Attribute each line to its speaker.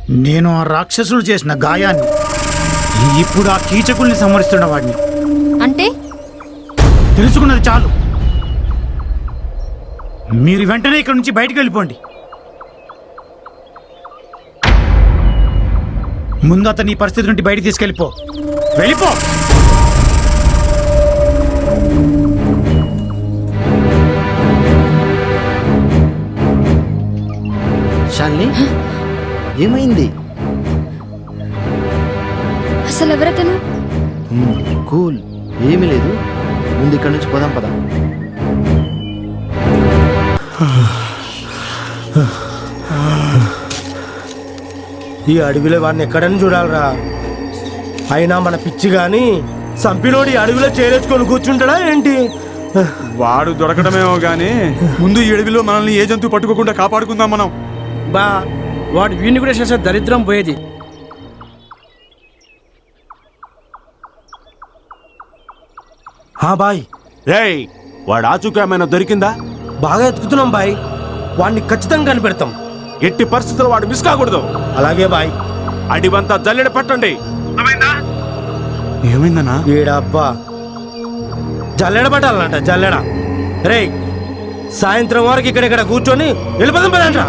Speaker 1: నేను ఆ రాక్షసులు చేసిన గాయాన్ని ఇప్పుడు ఆ కీచకుల్ని సంహరిస్తున్న వాడిని.
Speaker 2: అంటే
Speaker 1: తెలుసుకున్నది చాలు. మీరు వెంటనే ఇక్కడి నుంచి బయటికి వెళ్ళిపోండి. ముందు అతని ఈ పరిస్థితి నుండి బయటికి తీసుకెళ్ళిపో. వెళ్ళిపో.
Speaker 3: శాలిని, ఏమైంది?
Speaker 2: అసలు ఎవరతను?
Speaker 3: కూల్, ఏమీ లేదు. ముందు ఇక్కడి నుంచి పోదాం పద.
Speaker 4: ఈ అడవిలో వాడిని ఎక్కడని చూడాలరా. అయినా మన పిచ్చి గాని సంపినోడు ఈ అడవిలో చేరేసుకొని కూర్చుంటాడా ఏంటి?
Speaker 5: వాడు దొరకడమేమో గానీ ముందు ఈ అడవిలో మనల్ని ఏ జంతువు పట్టుకోకుండా కాపాడుకుందాం మనం.
Speaker 4: బా, వాడు వీడిని కూడా చేసే దరిద్రం పోయేది. బాయ్,
Speaker 6: రేయ్, వాడు ఆచూకేమైనా దొరికిందా?
Speaker 4: బాగా ఎత్తుకుతున్నాం బాయ్. వాడిని ఖచ్చితంగా కనిపెడతాం.
Speaker 6: ఎట్టి పరిస్థితుల్లో వాడు మిస్ కాకూడదు.
Speaker 4: అలాగే బాయ్.
Speaker 6: అడివంతా జల్లెడ పట్టండి.
Speaker 5: ఏమైందన్నా?
Speaker 4: వీడబ్బా జల్లెడ పట్టాలంట, జల్లెడ. రే, సాయంత్రం వరకు ఇక్కడ కూర్చొని వెళ్ళిపోదాం పదంట.